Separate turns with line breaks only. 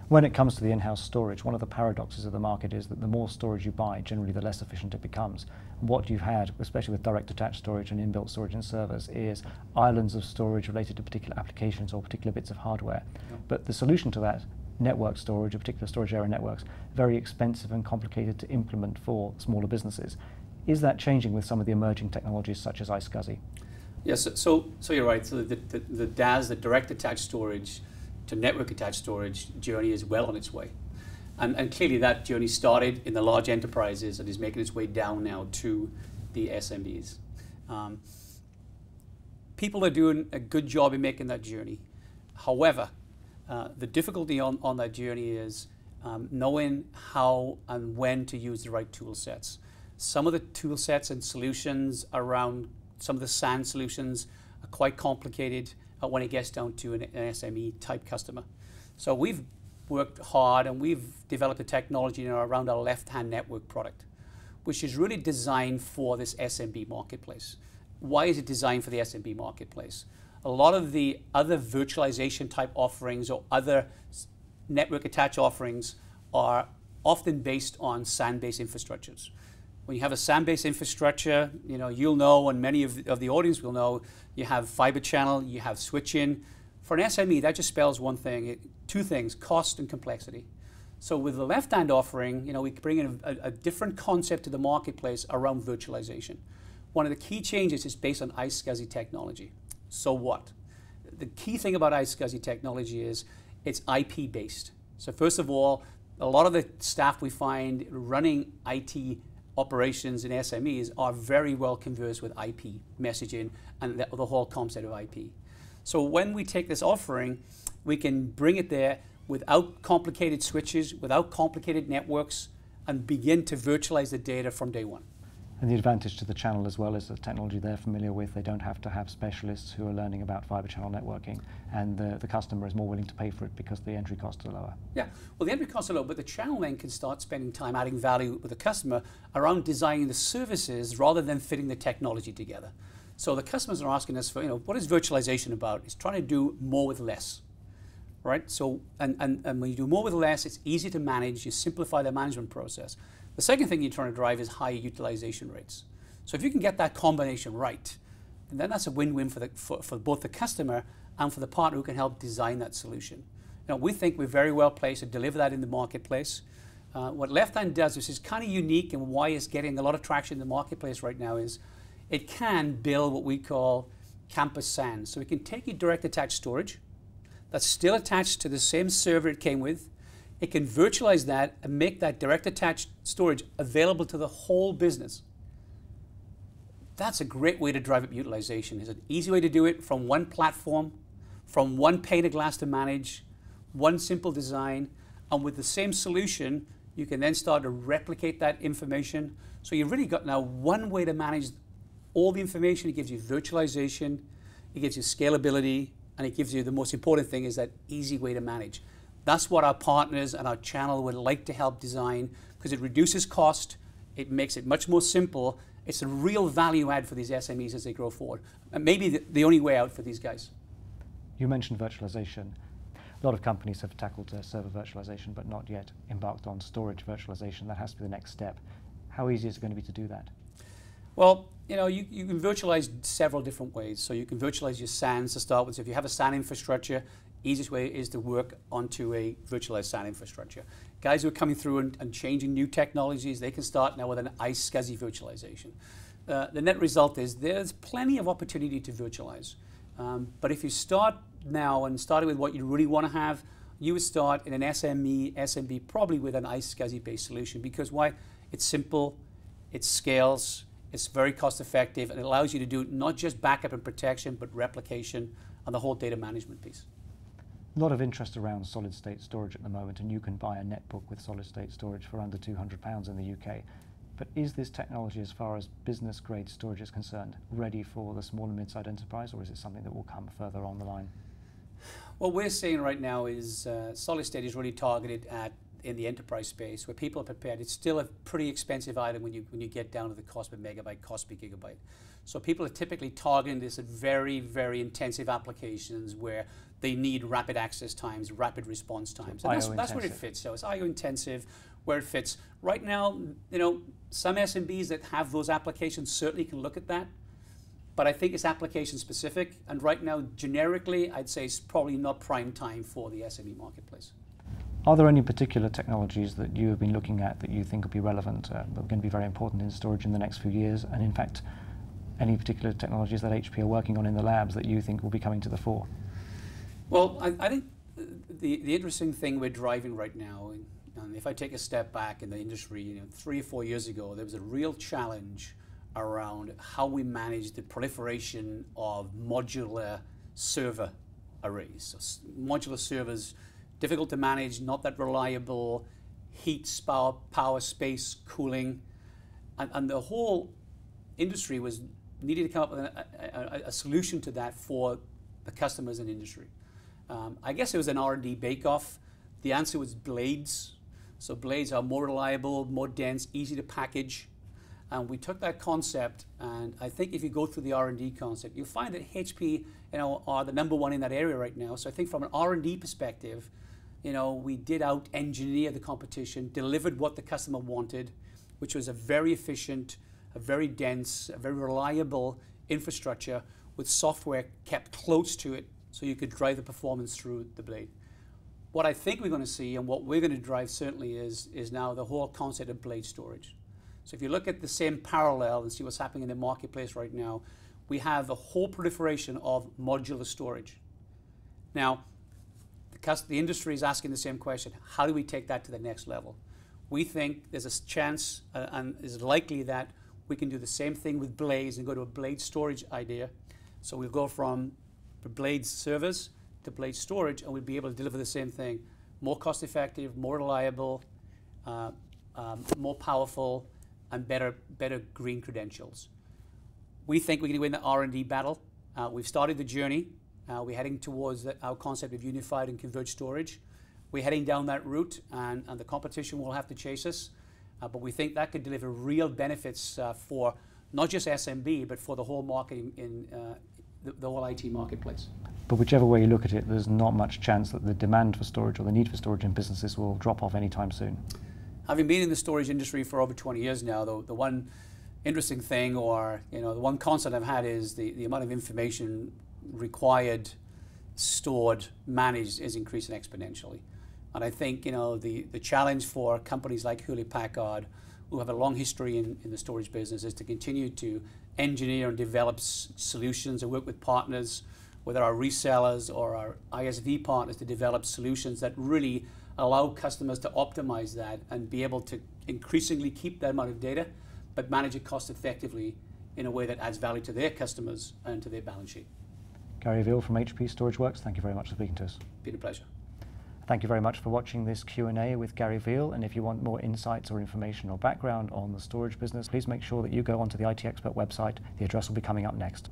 When it comes to the in-house storage, one of the paradoxes of the market is that the more storage you buy, generally the less efficient it becomes. What you've had, especially with direct attached storage and inbuilt storage in servers, is islands of storage related to particular applications or particular bits of hardware.
Yeah.
But the solution to that, network storage, a particular storage area networks, very expensive and complicated to implement for smaller businesses. Is that changing with some of the emerging technologies such as iSCSI?
Yes, so you're right. So the DAS, the direct attached storage to network attached storage journey is well on its way. And clearly that journey started in the large enterprises and is making its way down now to the SMBs. People are doing a good job in making that journey. However, the difficulty on that journey is knowing how and when to use the right tool sets. Some of the tool sets and solutions around some of the SAN solutions are quite complicated when it gets down to an SME type customer. So we've worked hard and we've developed a technology around our left-hand network product, which is really designed for this SMB marketplace. Why is it designed for the SMB marketplace? A lot of the other virtualization type offerings or other network attached offerings are often based on SAN-based infrastructures. When you have a SAN-based infrastructure, you'll know, and many of the audience will know, you have fiber channel, you have switching. For an SME, that just spells one thing, two things, cost and complexity. So with the left-hand offering, we bring in a different concept to the marketplace around virtualization. One of the key changes is based on iSCSI technology. So what? The key thing about iSCSI technology is it's IP-based. So first of all, a lot of the staff we find running IT operations in SMEs are very well conversed with IP messaging and the whole concept of IP. So when we take this offering, we can bring it there without complicated switches, without complicated networks, and begin to virtualize the data from day one.
And the advantage to the channel as well is the technology they're familiar with. They don't have to have specialists who are learning about fiber channel networking, and the customer is more willing to pay for it because the entry costs are lower.
Yeah, well, the entry costs are low, but the channel then can start spending time adding value with the customer around designing the services rather than fitting the technology together. So the customers are asking us for, what is virtualization about? It's trying to do more with less, right? So, and when you do more with less, it's easy to manage. You simplify the management process. The second thing you're trying to drive is high utilization rates. So if you can get that combination right, then that's a win-win for both the customer and for the partner who can help design that solution. We think we're very well placed to deliver that in the marketplace. What Left-Hand does, which is kind of unique and why it's getting a lot of traction in the marketplace right now, is it can build what we call campus SAN. So it can take your direct attached storage that's still attached to the same server it came with. It can virtualize that and make that direct attached storage available to the whole business. That's a great way to drive up utilization. It's an easy way to do it from one platform, from one pane of glass to manage, one simple design, and with the same solution, you can then start to replicate that information. So you've really got now one way to manage all the information. It gives you virtualization, it gives you scalability, and it gives you, the most important thing is that easy way to manage. That's what our partners and our channel would like to help design, because it reduces cost, it makes it much more simple. It's a real value add for these SMEs as they grow forward. And maybe the only way out for these guys.
You mentioned virtualization. A lot of companies have tackled server virtualization, but not yet embarked on storage virtualization. That has to be the next step. How easy is it going to be to do that?
Well, you can virtualize several different ways. So you can virtualize your SANs to start with. So if you have a SAN infrastructure, easiest way is to work onto a virtualized SAN infrastructure. Guys who are coming through and changing new technologies, they can start now with an iSCSI virtualization. The net result is there's plenty of opportunity to virtualize. But if you start now and started with what you really want to have, you would start in an SMB probably with an iSCSI based solution. Because why? It's simple, it scales, it's very cost effective, and it allows you to do not just backup and protection, but replication and the whole data management piece.
A lot of interest around solid state storage at the moment, and you can buy a netbook with solid state storage for under £200 in the UK. But is this technology, as far as business grade storage is concerned, ready for the small and mid-sized enterprise, or is it something that will come further on the line?
What we're seeing right now is solid state is really targeted at in the enterprise space where people are prepared. It's still a pretty expensive item when you get down to the cost per megabyte, cost per gigabyte. So people are typically targeting this at very, very intensive applications where they need rapid access times, rapid response times. And that's where it fits. So it's IO intensive, where it fits. Right now, some SMBs that have those applications certainly can look at that. But I think it's application specific. And right now, generically, I'd say it's probably not prime time for the SME marketplace.
Are there any particular technologies that you have been looking at that you think will be relevant, that are going to be very important in storage in the next few years? And in fact, any particular technologies that HP are working on in the labs that you think will be coming to the fore?
Well, I think the interesting thing we're driving right now, and if I take a step back in the industry, 3 or 4 years ago, there was a real challenge around how we manage the proliferation of modular server arrays. So modular servers, difficult to manage, not that reliable, heat, power, space, cooling, and the whole industry needed to come up with a solution to that for the customers and industry. I guess it was an R&D bake-off. The answer was blades. So blades are more reliable, more dense, easy to package. And we took that concept, and I think if you go through the R&D concept, you'll find that HP are the #1 in that area right now. So I think from an R&D perspective, we did out-engineer the competition, delivered what the customer wanted, which was a very efficient, a very dense, a very reliable infrastructure with software kept close to it so you could drive the performance through the blade. What I think we're going to see, and what we're going to drive certainly, is now the whole concept of blade storage. So if you look at the same parallel and see what's happening in the marketplace right now, we have a whole proliferation of modular storage. Now, the industry is asking the same question: how do we take that to the next level? We think there's a chance and is likely that we can do the same thing with blades and go to a blade storage idea. So we'll go from the blade servers to blade storage, and we'll be able to deliver the same thing: more cost effective, more reliable, more powerful, and better green credentials. We think we can win the R&D battle. We've started the journey. We're heading towards our concept of unified and converged storage. We're heading down that route, and the competition will have to chase us. But we think that could deliver real benefits for not just SMB, but for the whole market in the whole IT marketplace.
But whichever way you look at it, there's not much chance that the demand for storage or the need for storage in businesses will drop off anytime soon.
Having been in the storage industry for over 20 years now, the one interesting thing, or the one constant I've had, is the amount of information required, stored, managed is increasing exponentially. And I think the challenge for companies like Hewlett-Packard, who have a long history in the storage business, is to continue to engineer and develop solutions and work with partners, whether our resellers or our ISV partners, to develop solutions that really allow customers to optimize that and be able to increasingly keep that amount of data, but manage it cost effectively in a way that adds value to their customers and to their balance sheet.
Garry Veale from HP StorageWorks, thank you very much for speaking to us.
Been a pleasure.
Thank you very much for watching this Q&A with Garry Veale, and if you want more insights or information or background on the storage business, please make sure that you go onto the IT Expert website. The address will be coming up next.